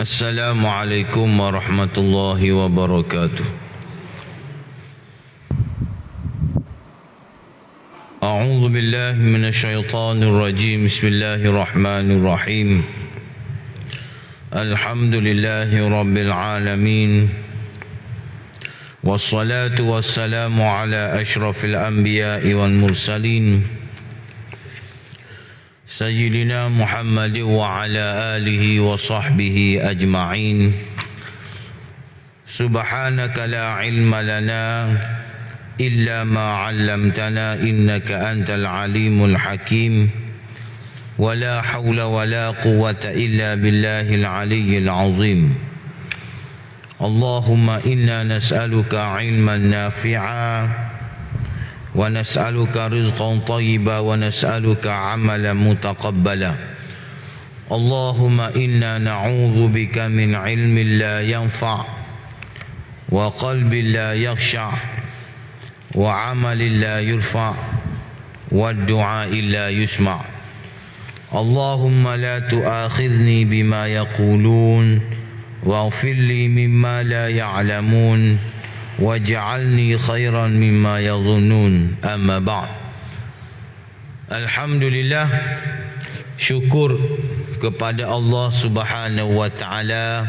Assalamualaikum warahmatullahi wabarakatuh. A'udzu billahi minasyaitonir rajim. Bismillahirrahmanirrahim. Alhamdulillahi rabbil alamin. Wassalatu wassalamu ala asyrafil anbiya'i wal mursalin. Sayyidina Muhammad wa ala alihi wa sahbihi ajma'in. Subhanaka la ilma lana illa ma 'allamtana innaka antal alimul hakim. Wa la hawla wa la quwwata illa billahil aliyyil azim. Allahumma inna nas'aluka ilman nafi'a ونسألك رزقا طيبا ونسألك عملا متقبلا اللهم إنا نعوذ بك من علم لا ينفع وقلب لا يخشع وعمل لا يرفع والدعاء لا يسمع اللهم لا تؤاخذني بما يقولون واغفر لي مما لا يعلمون waj'alni khairan mimma yadhunnun. Amma ba'd. Alhamdulillah, syukur kepada Allah Subhanahu wa taala.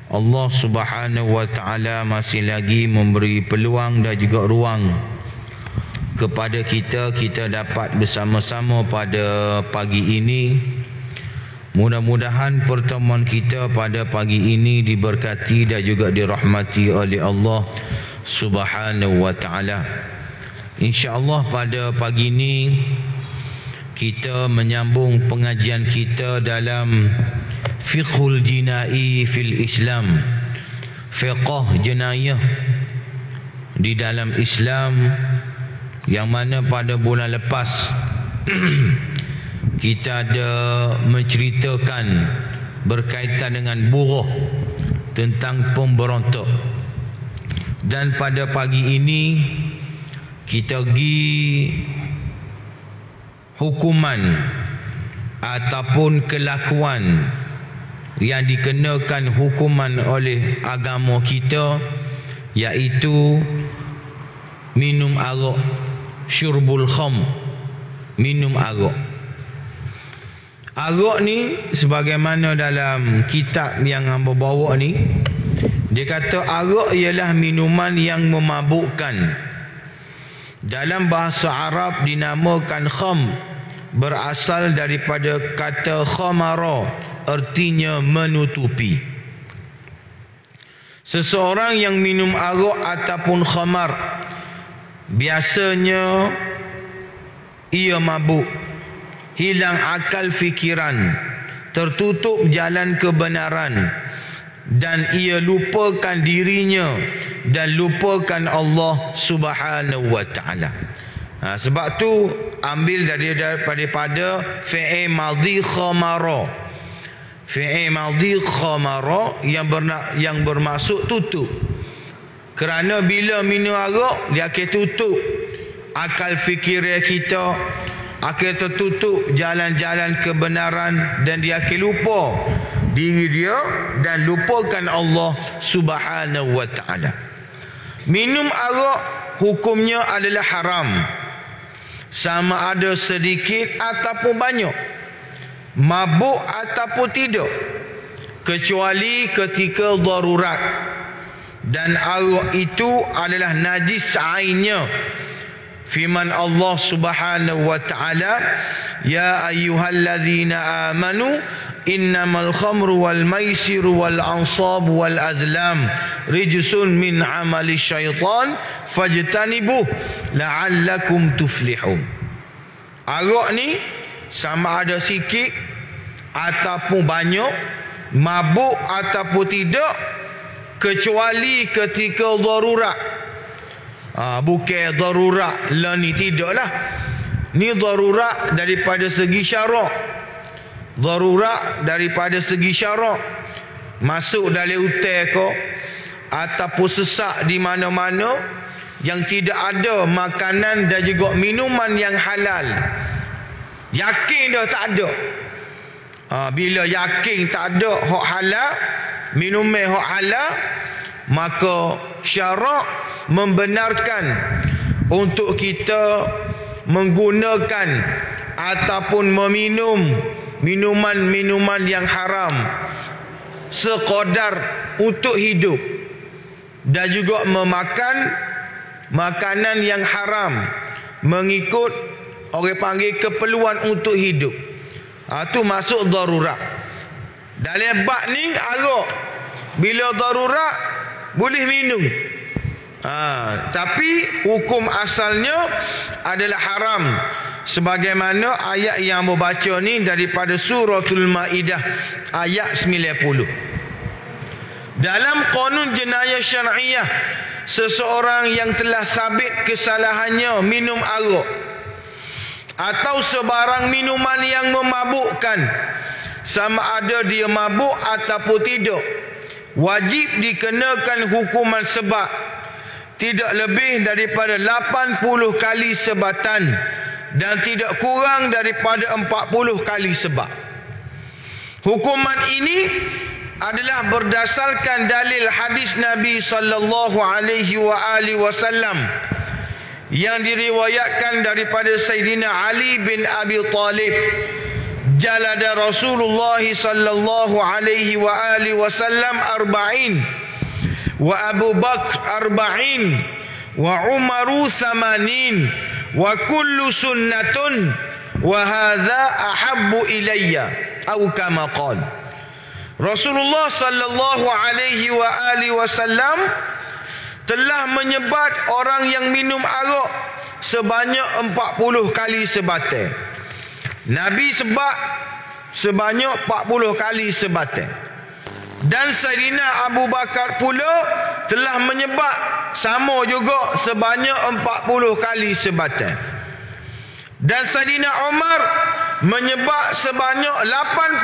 Allah Subhanahu wa taala masih lagi memberi peluang dan juga ruang kepada kita dapat bersama-sama pada pagi ini. Mudah-mudahan pertemuan kita pada pagi ini diberkati dan juga dirahmati oleh Allah Subhanahu wa taala. Insya-Allah pada pagi ini kita menyambung pengajian kita dalam fiqhul jinai fil Islam. Fiqh jenayah di dalam Islam, yang mana pada bulan lepas kita ada menceritakan berkaitan dengan buruh, tentang pemberontak. Dan pada pagi ini kita pergi hukuman ataupun kelakuan yang dikenakan hukuman oleh agama kita, iaitu minum arak, syurbul kham, minum arak. Arak ni sebagaimana dalam kitab yang hamba bawa ni, dia kata arak ialah minuman yang memabukkan. Dalam bahasa Arab dinamakan kham, berasal daripada kata khamara, artinya menutupi. Seseorang yang minum arak ataupun khamar, biasanya ia mabuk, hilang akal fikiran, tertutup jalan kebenaran, dan ia lupakan dirinya dan lupakan Allah Subhanahu wa taala. Sebab tu ambil daripada fi'il madhi khamara. Fi'il madhi khamara yang bermaksud tutup. Kerana bila minum arak dia akan tutup akal fikiran kita, akan tertutup jalan-jalan kebenaran, dan dia akan lupa diri dia dan lupakan Allah Subhanahu wa taala. Minum arak hukumnya adalah haram, sama ada sedikit ataupun banyak, mabuk ataupun tidak, kecuali ketika darurat. Dan arak itu adalah najis ainnya. Firman Allah Subhanahu wa taala, ya ayyuhalladzina amanu innamal khamru wal maisiru wal ansabu wal azlam rijsun min amali syaitan fajtanibuh la'allakum tuflihun. Arak ni sama ada sikit ataupun banyak, mabuk ataupun tidak, kecuali ketika darurat. Bukan darurat lah ni, tidaklah. Ni darurat daripada segi syarak. Darurat daripada segi syarak. Masuk dalam hutan ke ataupun sesak di mana-mana yang tidak ada makanan dan juga minuman yang halal. Yakin dah tak ada. Bila yakin tak ada hak halal, minuman hak halal, maka syarak membenarkan untuk kita menggunakan ataupun meminum minuman-minuman yang haram sekadar untuk hidup, dan juga memakan makanan yang haram mengikut orang panggil keperluan untuk hidup. Itu masuk darurat. Dalam bab ni arak, bila darurat boleh minum. Tapi hukum asalnya adalah haram, sebagaimana ayat yang membaca ni daripada suratul Maidah ayat 90. Dalam qanun jenayah syar'iyah, seseorang yang telah sabit kesalahannya minum arak atau sebarang minuman yang memabukkan, sama ada dia mabuk ataupun tidak, wajib dikenakan hukuman sebat tidak lebih daripada 80 kali sebatan dan tidak kurang daripada 40 kali sebat. Hukuman ini adalah berdasarkan dalil hadis Nabi sallallahu alaihi wasallam yang diriwayatkan daripada Sayyidina Ali bin Abi Talib. Jalada Rasulullah sallallahu alaihi wasallam 40 wa Abu Bakr 40 wa Umaru 80 wa kullu sunnatun wa hadza ahabbu ilayya atau kama qala. Rasulullah sallallahu alaihi wasallam telah menyebat orang yang minum arak sebanyak 40 kali sebatan. Nabi sebat sebanyak 40 kali sebatan. Dan Sayyidina Abu Bakar pula telah menyebat sama juga sebanyak 40 kali sebatan. Dan Sayyidina Umar menyebat sebanyak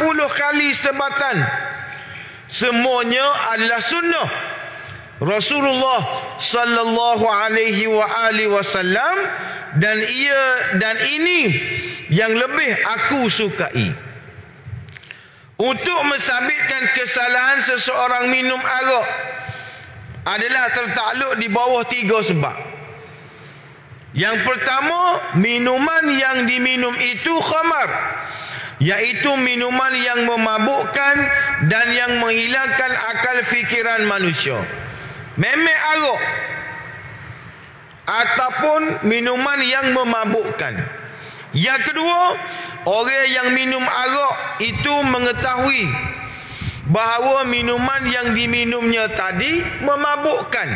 80 kali sebatan. Semuanya adalah sunnah Rasulullah sallallahu alaihi wasallam, dan ini yang lebih aku sukai. Untuk mensabitkan kesalahan seseorang minum arak adalah tertakluk di bawah 3 sebab. Yang pertama, minuman yang diminum itu khamar, iaitu minuman yang memabukkan dan yang menghilangkan akal fikiran manusia. Memek arak ataupun minuman yang memabukkan. Yang kedua, orang yang minum arak itu mengetahui bahawa minuman yang diminumnya tadi memabukkan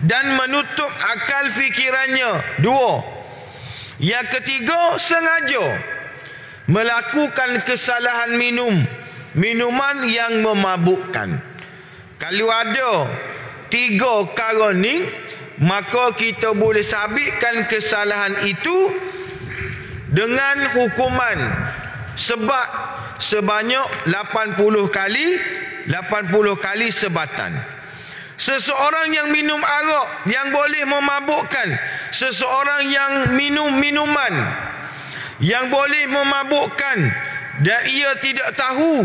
dan menutup akal fikirannya. 2. Yang ketiga, sengaja melakukan kesalahan minuman yang memabukkan. Kalau ada 3 perkara ni, maka kita boleh sabitkan kesalahan itu dengan hukuman sebat sebanyak 80 kali sebatan. Seseorang yang minum arak yang boleh memabukkan, seseorang yang minum minuman yang boleh memabukkan dan ia tidak tahu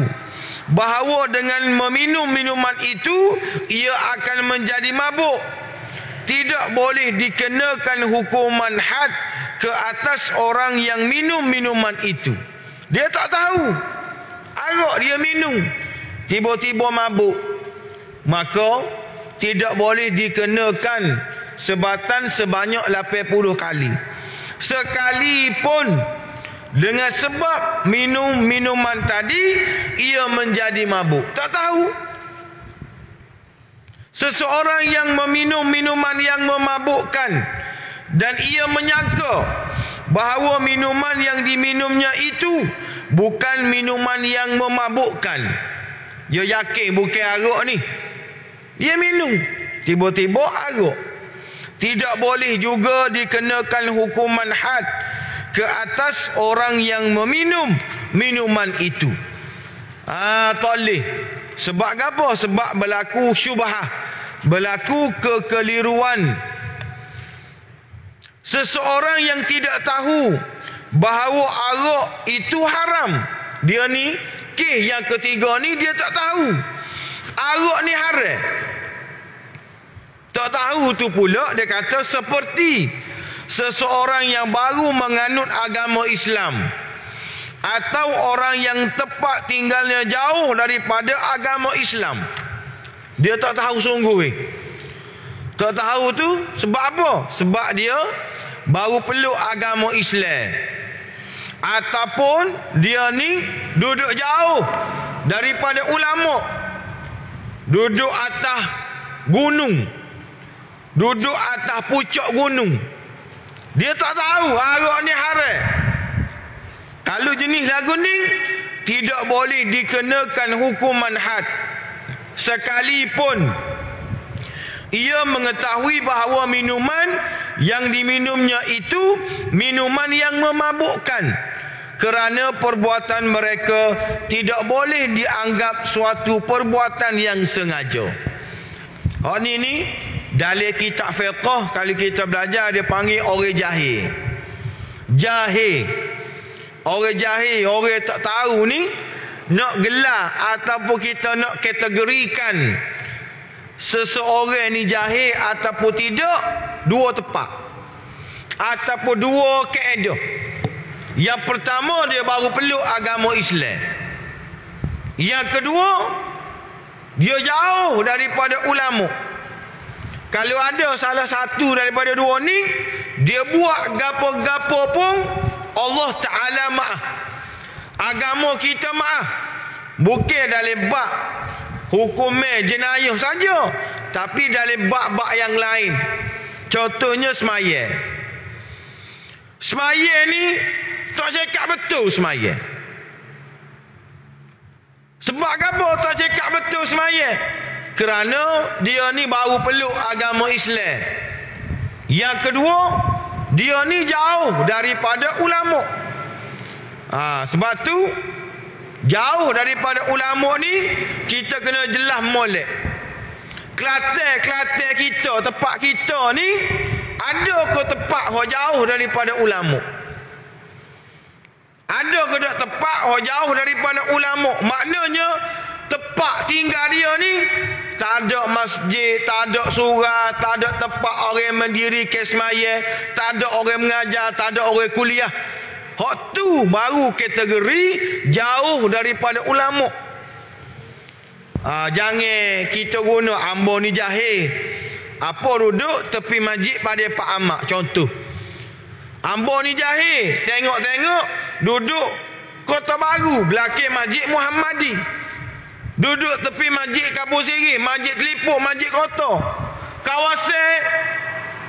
bahawa dengan meminum minuman itu ia akan menjadi mabuk, tidak boleh dikenakan hukuman had ke atas orang yang minum minuman itu. Dia tak tahu arak dia minum, tiba-tiba mabuk, maka tidak boleh dikenakan sebatan sebanyak 80 kali. Sekalipun dengan sebab minum minuman tadi ia menjadi mabuk, tak tahu. Seseorang yang meminum minuman yang memabukkan dan ia menyangka bahawa minuman yang diminumnya itu bukan minuman yang memabukkan. Dia yakin bukan arak ni, dia minum, tiba-tiba arak. Tidak boleh juga dikenakan hukuman had ke atas orang yang meminum minuman itu. Tak boleh. Sebab apa? Sebab berlaku syubhah, berlaku kekeliruan. Seseorang yang tidak tahu bahawa arak itu haram, Dia ni kes yang ketiga ni dia tak tahu arak ni haram. Tak tahu tu pula dia kata seperti seseorang yang baru menganut agama Islam atau orang yang tepat tinggalnya jauh daripada agama Islam. Dia tak tahu sungguh. Tak tahu tu sebab apa? Sebab dia baru peluk agama Islam. Ataupun dia ni duduk jauh daripada ulama. Duduk atas gunung. Duduk atas pucuk gunung. Dia tak tahu arak ni haram. Kalau jenis lagu ni tidak boleh dikenakan hukuman had, sekalipun ia mengetahui bahawa minuman yang diminumnya itu minuman yang memabukkan, kerana perbuatan mereka tidak boleh dianggap suatu perbuatan yang sengaja. Ni dalil kitab fiqh kalau kita belajar dia panggil orang jahil. Jahil. Orang jahil, orang tak tahu ni nak gelar ataupun kita nak kategorikan seseorang ni jahil ataupun tidak, dua tepat ataupun dua kaedah. Yang pertama, dia baru peluk agama Islam. Yang kedua, dia jauh daripada ulama. Kalau ada salah satu daripada dua ni, dia buat gapo-gapo pun Allah Ta'ala maaf. Agama kita maaf. Bukan dalam bab hukuman jenayah saja, tapi dalam bab-bab yang lain. Contohnya semaya. Semaya ni tak cakap betul semaya. Sebab apa tak cakap betul semaya? Kerana dia ni baru peluk agama Islam. Yang kedua, dia ni jauh daripada ulama. Sebab tu jauh daripada ulama ni kita kena jelas molek. Kelantan kita, tempat kita ni ada ke tempat yang jauh daripada ulama? Ada ke tak tempat yang jauh daripada ulama? Maknanya tempat tinggal dia ni tak ada masjid, tak ada surau, tak ada tempat orang mendiri kesmaya, tak ada orang mengajar, tak ada orang kuliah. Hak tu baru kategori jauh daripada ulama. Jangan kita guna ambo ni jahil. Apa duduk tepi masjid pada Pak Ahmad contoh. Ambo ni jahil, tengok-tengok duduk Kota Baru belakang Masjid Muhammadi. Duduk tepi Masjid Kabur Siri, Masjid Telipuk, Masjid Kota. Kawasan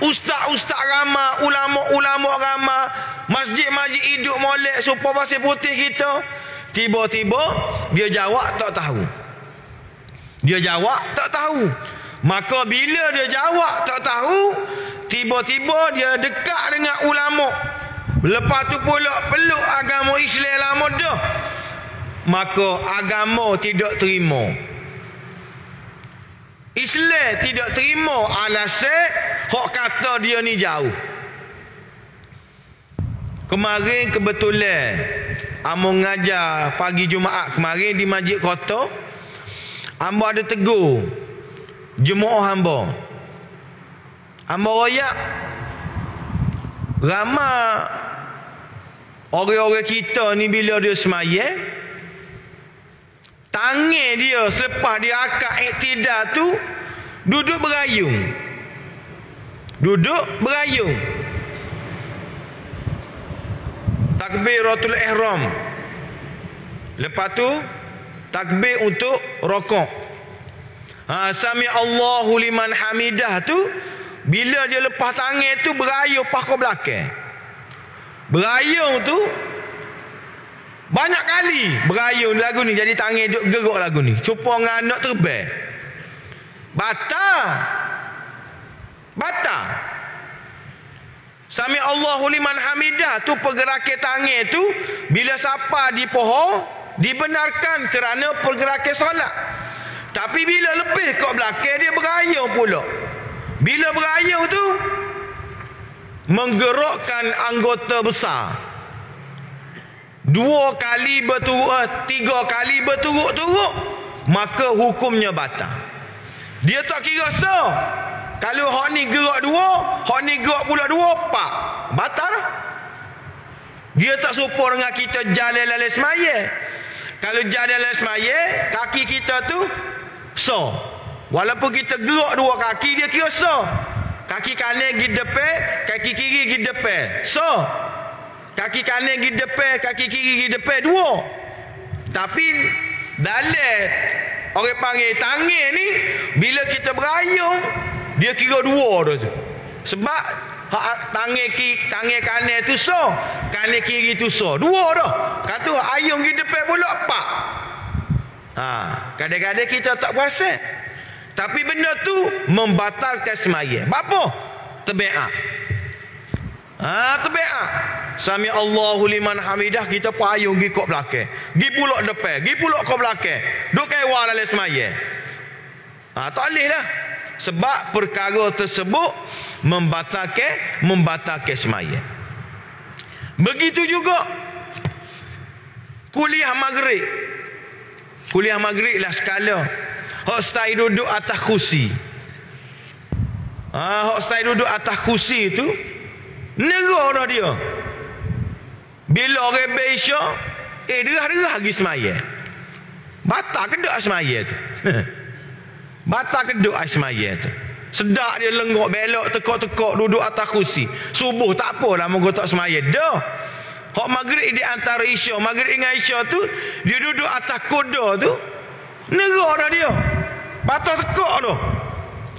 ustaz-ustaz ramai, ulama-ulama ramai, masjid-masjid hidup molek supaya pasir putih kita. Tiba-tiba dia jawab tak tahu. Dia jawab tak tahu. Maka bila dia jawab tak tahu, tiba-tiba dia dekat dengan ulama. Lepas tu pula peluk agama Islam lama dah. Maka agama tidak terima. Islam tidak terima alasan hak kata dia ni jauh. Kemarin kebetulan amo ngajar pagi Jumaat kemarin di Masjid Kota. Hamba ada tegur jemaah hamba. Hamba royak ramai orang-orang kita ni bila dia semaya, tangan dia selepas dia akad iktidal tu duduk berayung. Duduk berayung. Takbiratul ihram. Lepas tu takbir untuk rokok. Sami Allahu liman hamidah tu bila dia lepas tangan tu berayung pakai belakang. Berayung tu banyak kali berayung lagu ni jadi tangan duk geruk lagu ni. Cuba nganak terbang. Batal. Sami Allahu liman hamidah tu pergerakan tangan tu bila siapa di pohon dibenarkan kerana pergerakan solat. Tapi bila lebih kat belakang dia berayung pula. Bila berayung tu menggerakkan anggota besar. 2 kali berturut, 3 kali berturut-turut, maka hukumnya batal. Dia tak kira sah. Kalau hak ni gerak 2, hak ni gerak pula 2, pak, batal lah. Dia tak serupa dengan kita jalan lalu semaya. Kalau jalan lalu semaya, kaki kita tu sah. Walaupun kita gerak 2 kaki, dia kira sah. Kaki kanan pergi depan, kaki kiri pergi depan, sah. Kaki kanan pergi depan, kaki kiri pergi depan, 2. Tapi dalam orang panggil tangan ni, bila kita berayung, dia kira 2 dah tu. Sebab tangan kanan tu sah, kanan kiri tu sah, 2 dah. Kata ayung pergi depan pula, pak. Kadang-kadang kita tak perasan. Tapi benda tu membatalkan semaya. Apa? Tabiat. Tabiat. Sami Allahu liman hamidah, kita payung pergi kok belakang. Pergi pulak depan, pergi pulak kok belakang. Duk kewal dalam semaya. Tak boleh lah. Sebab perkara tersebut membatalkan semaya. Begitu juga kuliah maghrib. Kuliah maghrib lah skala. Hak stay duduk atas kursi. Hak stay duduk atas kursi tu negara dah dia. Bila orang Isyak, derah-derah lagi semaya. Batal ke tak semaya tu? Batal ke tak semaya tu? Sedak dia lenggok belok tekok-tekok duduk atas kursi. Subuh tak apalah moga tak semaya dah. Hak maghrib di antara Isyak, maghrib dengan Isyak tu dia duduk atas koda tu. Negara dah dia. Batal tekok tu.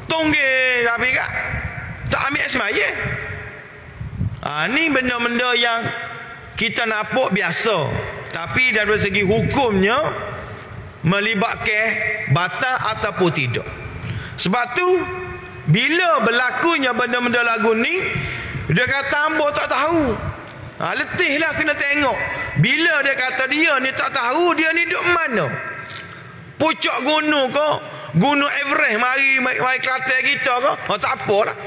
Tunggil tapi kak tak ambil semaya. Ni benda-benda yang kita nampak biasa, tapi dari segi hukumnya melibatkan batal ataupun tidak. Sebab tu bila berlakunya benda-benda lagu ni, dia kata hamba tak tahu. Letihlah kena tengok. Bila dia kata dia ni tak tahu, dia ni duduk mana? Pucuk gunung ke? Gunung Everest mari Kelantan kita ke? Tak apalah.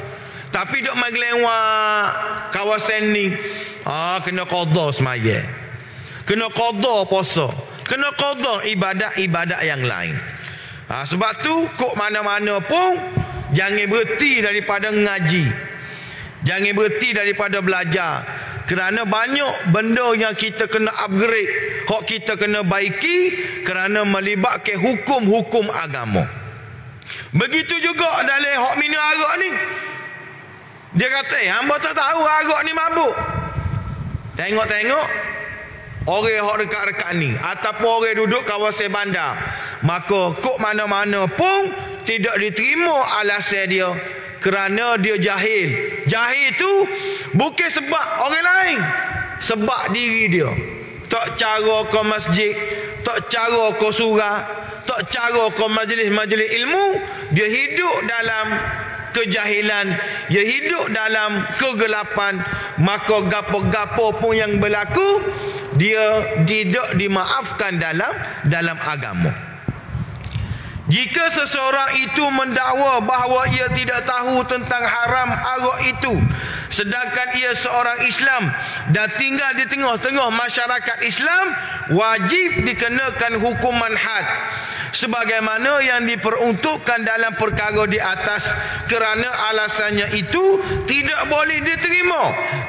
Tapi duk mari lewat kawasan ni, kena qada semaya. Kena qada puasa. Kena qada ibadat-ibadat yang lain. Sebab tu kok mana-mana pun jangan berhenti daripada ngaji. Jangan berhenti daripada belajar. Kerana banyak benda yang kita kena upgrade, hak kita kena baiki kerana melibatkan hukum-hukum agama. Begitu juga dalam hak minum arak ni. Dia kata, hamba tak tahu arak ni mabuk. Tengok-tengok orang hak dekat-dekat ni ataupun orang duduk kawasan bandar, maka kok mana-mana pun tidak diterima alasan dia kerana dia jahil. Jahil tu bukan sebab orang lain, sebab diri dia. Tak cara ke masjid, tak cara ke surah, tak cara ke majlis-majlis ilmu, dia hidup dalam kejahilan, dia hidup dalam kegelapan, maka gapo-gapo pun yang berlaku dia tidak dimaafkan dalam agama. Jika seseorang itu mendakwa bahawa ia tidak tahu tentang haram arak itu, sedangkan ia seorang Islam dan tinggal di tengah-tengah masyarakat Islam, wajib dikenakan hukuman had sebagaimana yang diperuntukkan dalam perkara di atas, kerana alasannya itu tidak boleh diterima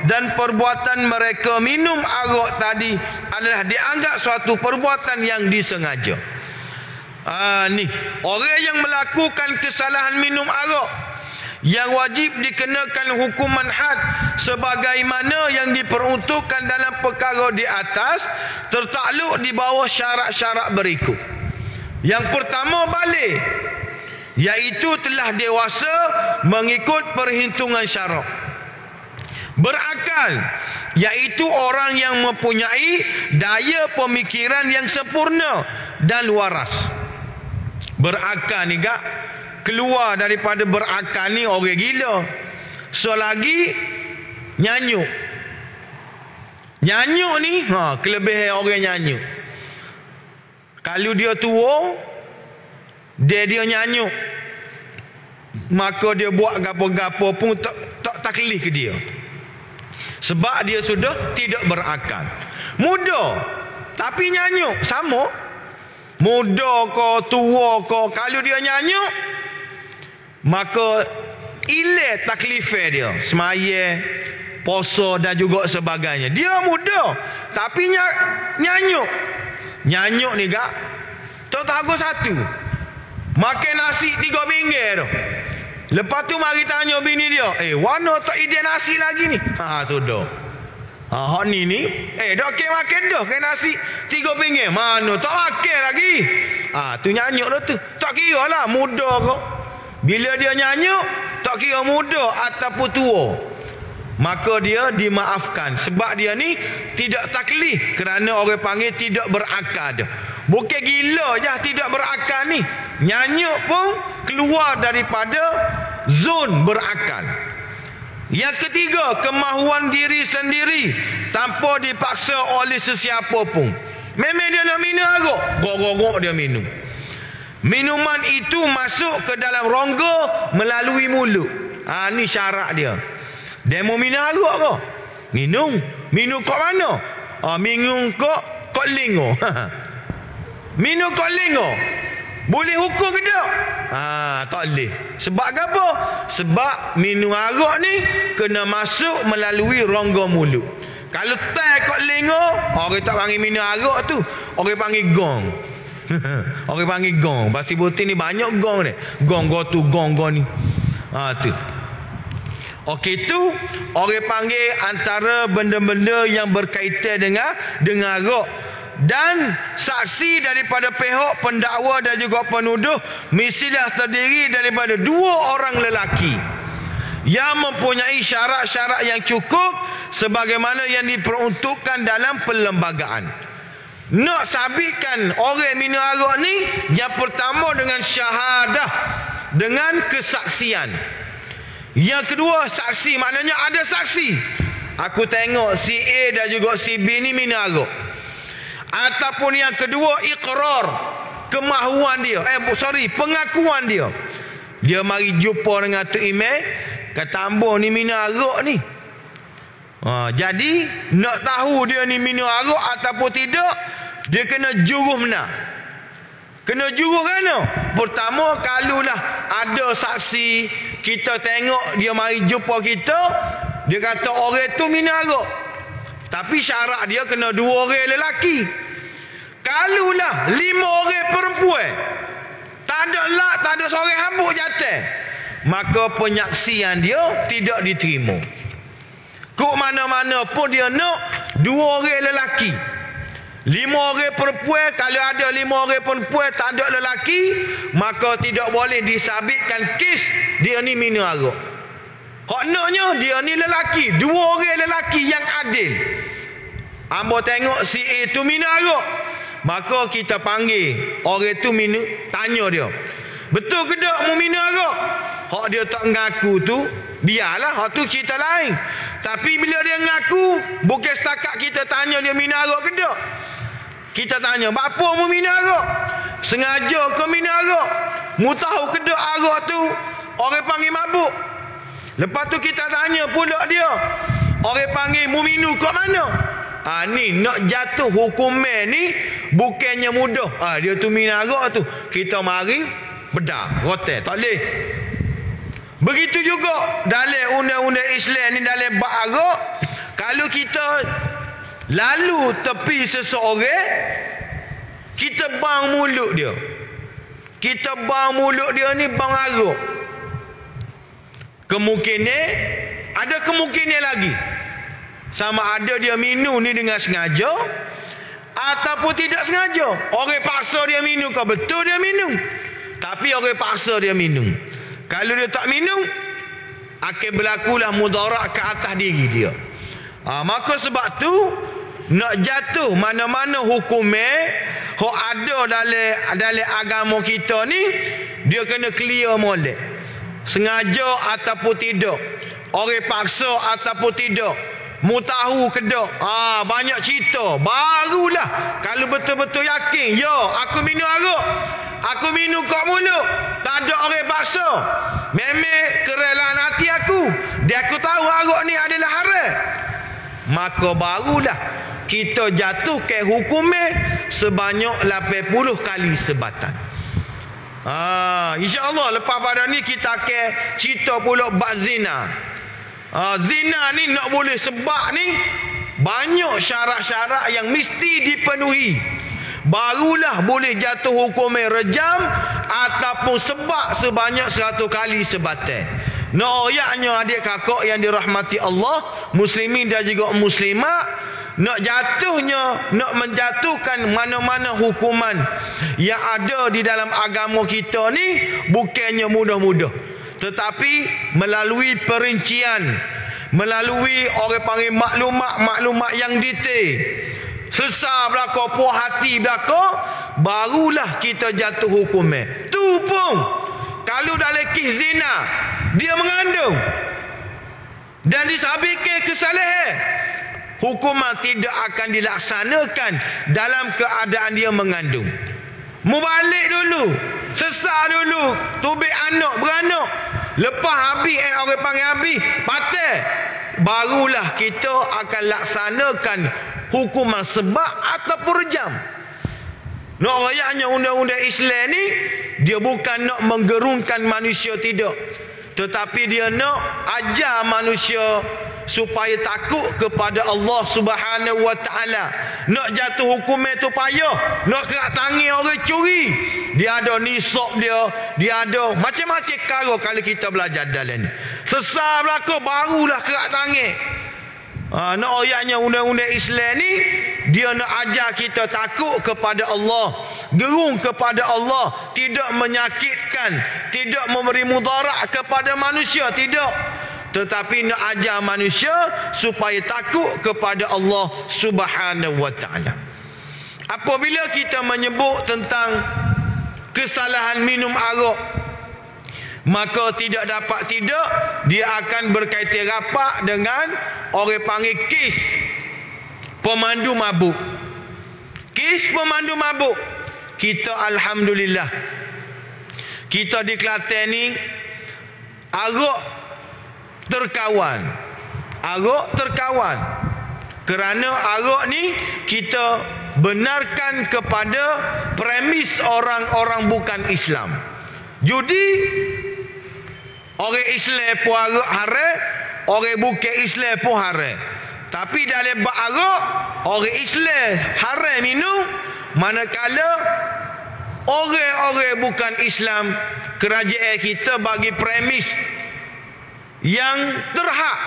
dan perbuatan mereka minum arak tadi adalah dianggap suatu perbuatan yang disengaja. Ni orang yang melakukan kesalahan minum arak yang wajib dikenakan hukuman had sebagaimana yang diperuntukkan dalam perkara di atas tertakluk di bawah syarat-syarat berikut. Yang pertama, balik, iaitu telah dewasa mengikut perhitungan syarak. Berakal, iaitu orang yang mempunyai daya pemikiran yang sempurna dan waras. Berakal ni gak keluar daripada berakal ni orang gila. Selagi nyanyuk. Nyanyuk ni kelebihan orang nyanyuk. Kalau dia tua, dia nyanyuk, maka dia buat gapo-gapo pun tak taklih ke dia. Sebab dia sudah tidak berakal. Muda tapi nyanyuk sama. Muda ke tua ke, kalau dia nyanyuk, maka ilah taklifah dia, semaya, puasa dan juga sebagainya. Dia muda tapi nyanyuk. Nyanyuk ni gak tahu satu, makan nasi 3 pinggir tu. Lepas tu mari tanya bini dia, warna tak ide nasi lagi ni? Sudah. Hak ni dak ke makan dah ke nasi 3 pinggir. Mana tak makan lagi? Tu nyanyuk dah tu. Tak kira lah muda ke. Bila dia nyanyuk, tak kira muda ataupun tua, maka dia dimaafkan. Sebab dia ni tidak taklif, kerana orang panggil tidak berakal. Bukan gila je tidak berakal ni. Nyanyuk pun keluar daripada zon berakal. Yang ketiga, kemahuan diri sendiri tanpa dipaksa oleh sesiapa pun. Memang dia nak minum arak, gok-gok dia minum. Minuman itu masuk ke dalam rongga melalui mulut. Ni syarat dia. Dia mau minum arak ke? Minum. Minum kat mana? Minum kat lengo. Minum kat lengo. Boleh hukum ke tak? Tak boleh. Sebab apa? Sebab minum arak ni kena masuk melalui rongga mulut. Kalau tai kat lengo, orang tak panggil minum arak tu. Orang panggil gong. Orang panggil gong. Basi putih ni banyak gong ni. Gong tu, gong ni. Tu. Okey, tu orang panggil antara benda-benda yang berkaitan dengan arak. Dan saksi daripada pihak pendakwa dan juga penuduh mestilah terdiri daripada 2 orang lelaki yang mempunyai syarat-syarat yang cukup sebagaimana yang diperuntukkan dalam perlembagaan. Nak sabitkan orang minum arak ni, yang pertama dengan syahadah, dengan kesaksian. Yang kedua saksi, maknanya ada saksi. Aku tengok si A dan juga si B ni minum arak. Ataupun yang kedua, iqrar, kemahuan dia. Pengakuan dia. Dia mari jumpa dengan Tok Imam, kata ambo ni minum arak ni. Jadi nak tahu dia ni minum arak ataupun tidak, dia kena juruh menang. Kena juruh kerana pertama, kalulah ada saksi, kita tengok dia mari jumpa kita, dia kata orang tu minum arak, tapi syarat dia kena 2 orang lelaki. Kalulah 5 orang perempuan, tak ada seorang hambuk jatuh, maka penyaksian dia tidak diterima. Kok mana-mana pun dia nak 2 orang lelaki. 5 orang perempuan, kalau ada 5 orang perempuan tak ada lelaki, maka tidak boleh disabitkan kes dia ni minum arak. Haknanya dia ni lelaki, 2 orang lelaki yang adil. Ambo tengok si A tu minum arak, maka kita panggil orang tu minum, tanya dia, betul ke tak mu minum arak? Hak dia tak ngaku tu, biarlah, hak tu cerita lain. Tapi bila dia ngaku, bukan setakat kita tanya dia minum arak ke tak. Kita tanya, apa mu minum arak? Sengaja ke minum arak? Mu tahu ke tak arak tu orang panggil mabuk? Lepas tu kita tanya pula dia, orang panggil mu minum kat mana? Ni nak jatuh hukuman ni bukannya mudah. Dia tu minum arak tu, kita mari bedah, rotel, tak boleh. Begitu juga dalam undang-undang Islam ni, dalam bab arak, kalau kita lalu tepi seseorang, kita bang mulut dia. Kita bang mulut dia ni bang arak. Ada kemungkinan lagi, sama ada dia minum ni dengan sengaja ataupun tidak sengaja. Orang paksa dia minum, kau betul dia minum, tapi orang paksa dia minum. Kalau dia tak minum, akan berlakulah mudarat ke atas diri dia. Maka sebab tu nak jatuh mana-mana hukumnya hok ada dalam agama kita ni, dia kena clear molek. Sengaja ataupun tidak, orang paksa ataupun tidak, mu tahu ke tak? Banyak cerita. Barulah kalau betul-betul yakin, ya aku minum arak, aku minum kat mulut, tak ada orang paksa, memang kerelaan hati aku, dia aku tahu arak ni adalah haram. maka barulah kita jatuh ke hukumnya sebanyak 80 kali sebatan. InsyaAllah lepas pada ni kita akan cerita pula bab zina. Zina ni nak boleh sebab ni banyak syarat-syarat yang mesti dipenuhi, barulah boleh jatuh hukumnya rejam ataupun sebab sebanyak 100 kali sebatan. Nak ayatnya adik kakak yang dirahmati Allah, muslimin dan juga muslimat, nak menjatuhkan mana-mana hukuman yang ada di dalam agama kita ni bukannya mudah-mudah, tetapi melalui perincian, melalui orang panggil maklumat yang detail, sesar belaka, puas hati belaka, barulah kita jatuh hukumnya. Tu pun kalau dalam kes zina dia mengandung dan disabitkan kesalahan, hukuman tidak akan dilaksanakan dalam keadaan dia mengandung. Mubalik dulu, sesar dulu, tubik anak beranak, lepas habis orang panggil habis patah, barulah kita akan laksanakan hukuman sebab ataupun rejam. Nak rayaknya undang-undang Islam ni dia bukan nak menggerungkan manusia, tidak, tetapi dia nak ajar manusia supaya takut kepada Allah Subhanahu wa taala. Nak jatuh hukumnya tu payah, nak kerak tangan orang curi, dia ada nisab dia ada macam-macam perkara. Kalau kita belajar dalam ni sesar belaka, barulah kerak tangan. Nak ayatnya undang-undang Islam ni dia nak ajar kita takut kepada Allah, gerung kepada Allah, tidak menyakitkan, tidak memberi mudarat kepada manusia, tidak, tetapi nak ajar manusia supaya takut kepada Allah Subhanahu wa taala. Apabila kita menyebut tentang kesalahan minum arak, maka tidak dapat tidak dia akan berkaitan rapat dengan orang panggil kes pemandu mabuk. Kes pemandu mabuk, kita alhamdulillah, kita di Kelantan ni arak terkawan. Kerana arak ni kita benarkan kepada premis orang-orang bukan Islam. Judi orang Islam pun arak haram, orang bukan Islam pun haram. Tapi dalam bab arak, orang Islam haram minum, manakala orang-orang bukan Islam, kerajaan kita bagi premis yang terhad,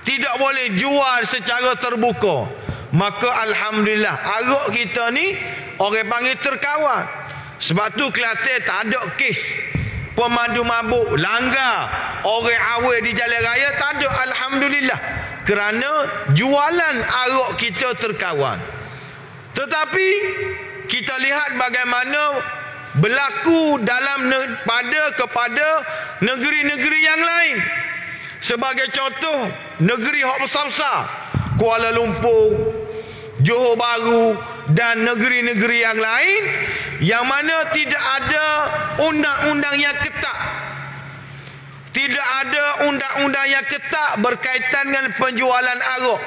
tidak boleh jual secara terbuka. Maka alhamdulillah arak kita ni orang panggil terkawal. Sebab tu Kelantan tak ada kes pemandu mabuk langgar orang awal di jalan raya, tak ada, alhamdulillah, kerana jualan arak kita terkawal. Tetapi kita lihat bagaimana berlaku kepada negeri-negeri yang lain. Sebagai contoh, negeri hak besar-besar, Kuala Lumpur, Johor Bahru dan negeri-negeri yang lain, yang mana tidak ada undang-undang yang ketat. Tidak ada undang-undang yang ketat berkaitan dengan penjualan arak.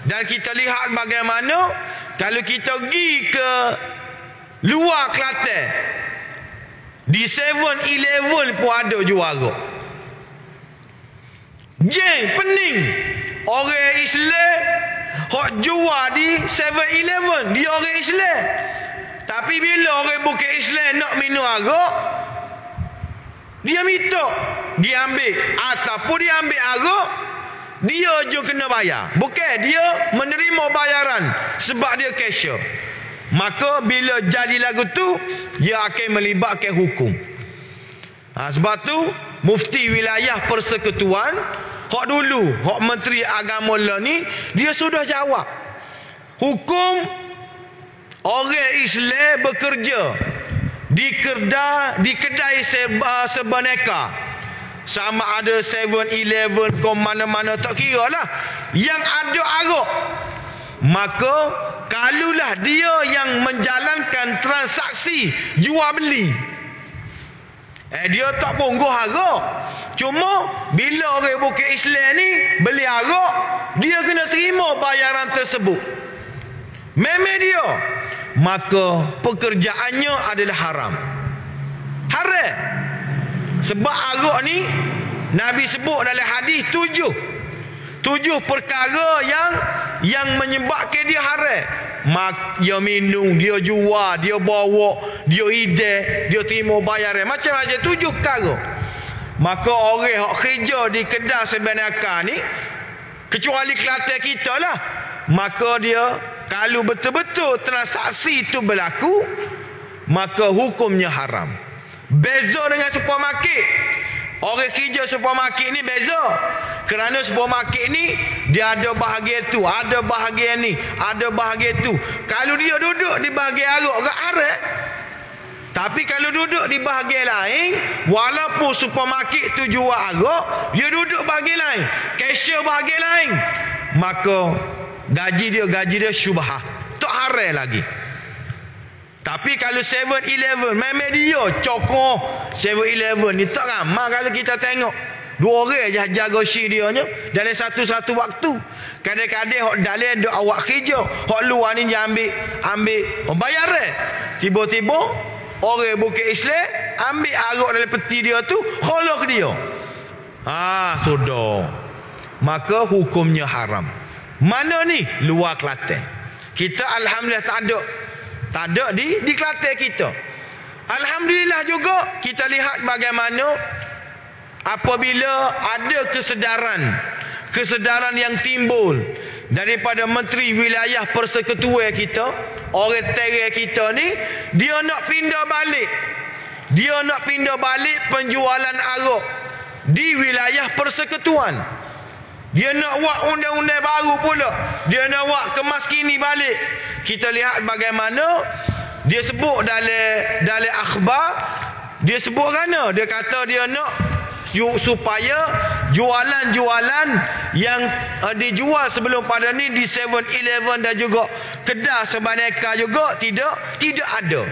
Dan kita lihat bagaimana kalau kita pergi ke luar Kelantan, di 7-Eleven pun ada jual arak. Jeng pening orang Islam hok jual di 7-Eleven, dia orang Islam. Tapi bila orang bukan Islam nak minum arak, dia minta dia ambil, ataupun dia ambil arak, dia je kena bayar, bukan dia menerima bayaran sebab dia cashier. Maka bila jadi lagu tu, dia akan melibatkan hukum. Sebab tu Mufti Wilayah Persekutuan hak dulu, hak Menteri Agama lah ni, dia sudah jawab hukum orang Islam bekerja di kedai sebaneka, sama ada 7-Eleven ke mana-mana, tak kira lah, yang ada arak, maka kalulah dia yang menjalankan transaksi jual beli, Dia tak punguh arak. Cuma bila orang Bukit Islam ni beli arak, dia kena terima bayaran tersebut. Memang dia, maka pekerjaannya adalah haram. Haram. Sebab arak ni Nabi sebut dalam hadis 7 perkara yang menyebabkan dia haram. Dia minum, dia jual, dia bawa, dia hidang, dia terima bayaran, macam-macam 7 perkara. Maka orang yang kerja di Kedah Sebenarnya ni, kecuali Kelantan kita lah, maka dia kalau betul-betul transaksi itu berlaku, maka hukumnya haram. Beza dengan supermarket. Orang kerja supermarket ni beza. Kerana supermarket ni dia ada bahagian tu, ada bahagian ni, ada bahagian tu. Kalau dia duduk di bahagian arak ke haram. Tapi kalau duduk di bahagian lain, walaupun supermarket tu jual arak, dia duduk bahagian lain, cashier bahagian lain, maka gaji dia syubhah, tak haram lagi. Tapi kalau 7-Eleven, memang dia cokong 7-Eleven ni tak ramai kalau kita tengok. 2 orang je jaga shi dia nya dalam satu waktu. Kadang-kadang hok dalam duk awak kerja, hok luar ni dia ambil bayaran. Tiba-tiba orang Bukit Islam ambil arak dalam peti dia tu, kholok dia. Sudah. Maka hukumnya haram. Mana ni? Luar Kelantan. Kita alhamdulillah tak ada di Kelantan kita. Alhamdulillah juga kita lihat bagaimana apabila ada kesedaran yang timbul daripada Menteri Wilayah Persekutuan kita, orang terer kita ni, dia nak pindah balik penjualan arak di wilayah persekutuan. Dia nak buat undang-undang baru pula. Dia nak buat kemaskini balik. Kita lihat bagaimana dia sebut dalam akhbar, dia sebut kerana dia kata dia nak supaya jualan-jualan yang dijual sebelum pada ni di 7-Eleven dan juga Kedah Sebenarnya juga tidak ada.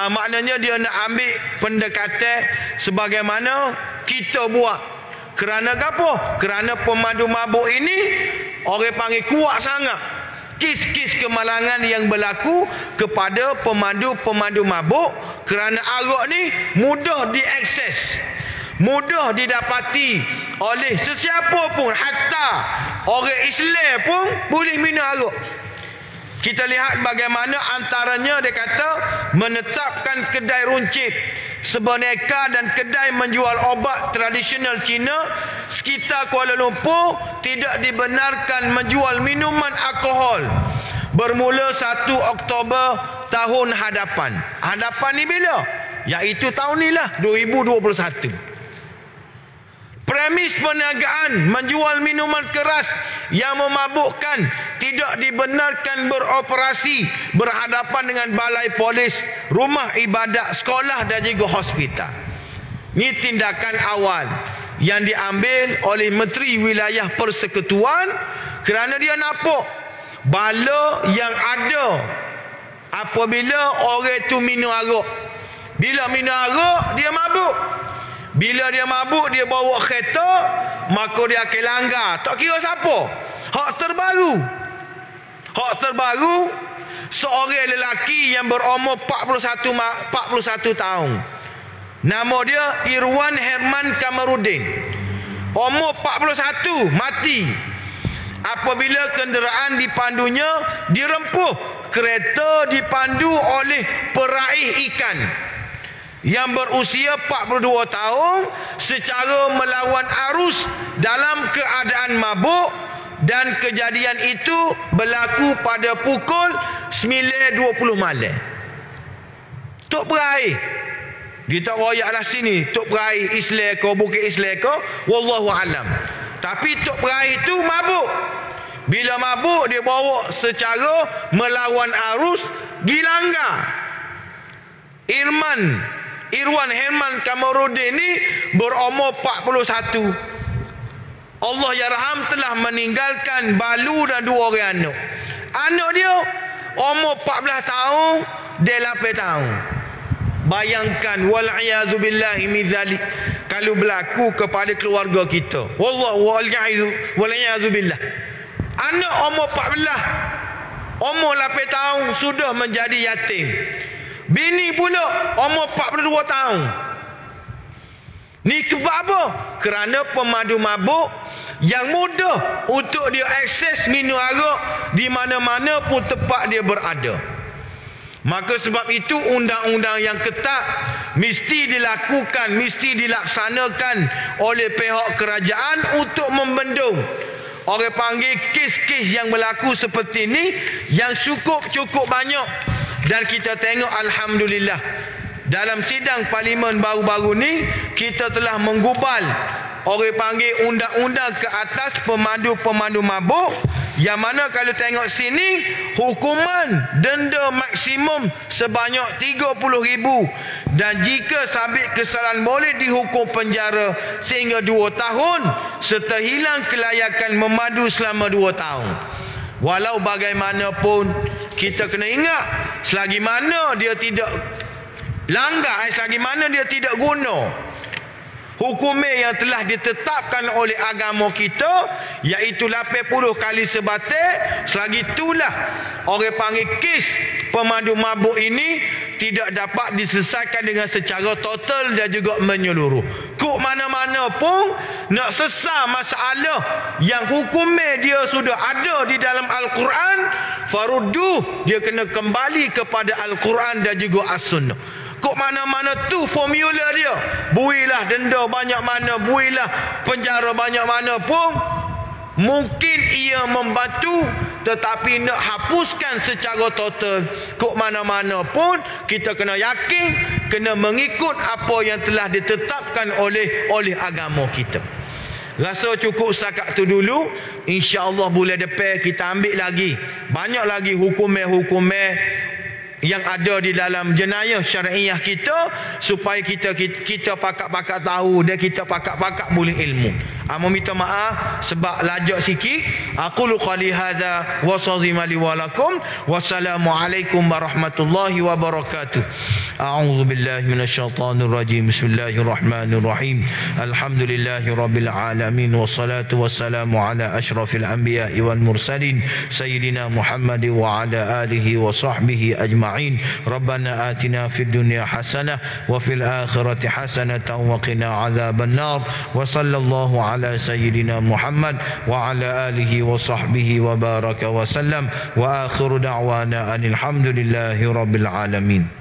Maknanya dia nak ambil pendekatan sebagaimana kita buat. Kerana apa? Kerana pemandu mabuk ini orang panggil kuat sangat. Kes-kes kemalangan yang berlaku kepada pemandu mabuk kerana arak ni mudah diakses, mudah didapati oleh sesiapa pun, hatta orang Islam pun boleh minum arak. Kita lihat bagaimana antaranya dia kata menetapkan kedai runcit Sebenarnya dan kedai menjual obat tradisional Cina sekitar Kuala Lumpur tidak dibenarkan menjual minuman alkohol bermula 1 Oktober tahun hadapan. Hadapan ni bila? Iaitu tahun ni lah, 2021. Premis perniagaan menjual minuman keras yang memabukkan tidak dibenarkan beroperasi berhadapan dengan balai polis, rumah ibadat, sekolah dan juga hospital. Ini tindakan awal yang diambil oleh Menteri Wilayah Persekutuan kerana dia nampak bala yang ada apabila orang itu minum arak. Bila minum arak, dia mabuk. Bila dia mabuk, dia bawa kereta, maka dia akan langgar. Tak kira siapa. Hak terbaru, seorang lelaki yang berumur 41 tahun. Nama dia Irwan Herman Kamarudin. Umur 41, mati. Apabila kenderaan dipandunya dirempuh, kereta dipandu oleh peraih ikan yang berusia 42 tahun secara melawan arus dalam keadaan mabuk, dan kejadian itu berlaku pada pukul 9.20 malam. Tok Peraih kita royaklah sini, Tok Peraih Islam ke Bukit Islam ke, wallahu alam. Tapi Tok Peraih itu mabuk. Bila mabuk dia bawa secara melawan arus, dilanggar. Irwan Herman Kamarudin ni berumur 41. Allah yarham telah meninggalkan balu dan 2 orang anak. Anak dia umur 14 tahun, dia 8 tahun. bayangkan wal'iyadzu billahi min zalik kalau berlaku kepada keluarga kita. Wallahu wal'iyadzu billah. Anak umur 14, umur 8 tahun sudah menjadi yatim. Bini pula umur 42 tahun. Ni sebab apa? Kerana pemandu mabuk yang mudah untuk dia akses minum arak di mana-mana pun tempat dia berada. Maka sebab itu undang-undang yang ketat mesti dilakukan, mesti dilaksanakan oleh pihak kerajaan untuk membendung. Orang panggil kes-kes yang berlaku seperti ini yang cukup banyak. Dan kita tengok alhamdulillah dalam sidang parlimen baru-baru ni kita telah menggubal orang panggil undang-undang ke atas pemandu mabuk, yang mana kalau tengok sini hukuman denda maksimum sebanyak 30,000 dan jika sabit kesalahan boleh dihukum penjara sehingga 2 tahun serta hilang kelayakan memandu selama 2 tahun. Walau bagaimanapun kita kena ingat, selagi mana dia tidak langgar, selagi mana dia tidak guna hukuman yang telah ditetapkan oleh agama kita, iaitu 80 kali sebatil, selagi itulah orang panggil kes pemandu mabuk ini tidak dapat diselesaikan dengan secara total dan juga menyeluruh. Kok mana-mana pun nak sesar masalah yang hukuman dia sudah ada di dalam Al-Quran, farudduh, dia kena kembali kepada Al-Quran dan juga As-Sunnah. Kok mana-mana tu formula dia, builah denda banyak mana, builah penjara banyak mana pun, mungkin ia membantu, tetapi nak hapuskan secara total, kok mana-mana pun kita kena yakin, kena mengikut apa yang telah ditetapkan oleh agama kita. Rasa cukup setakat tu dulu. InsyaAllah bulan depan kita ambil lagi banyak lagi hukuman-hukuman yang ada di dalam jenayah syariah kita, supaya kita pakak-pakak tahu dan kita pakak-pakak boleh ilmu. Minta maaf sebab lajak sikit. Aqulu qali hadza wa sazima li wa lakum. Wassalamualaikum warahmatullahi wabarakatuh. A'udzu billahi minasyaitonir rajim. Bismillahirrahmanirrahim. Alhamdulillahirabbil alamin wassalatu wassalamu ala asyrafil anbiya'i wal mursalin sayyidina Muhammad wa ala alihi wa sahbihi ajma'in. ربنا آتنا في الدنيا حسنة وفي الآخرة حسنة وقنا عذاب النار وصلى الله على سيدنا محمد وعلى آله وصحبه وبارك وسلم وآخر دعوانا أن الحمد لله رب العالمين.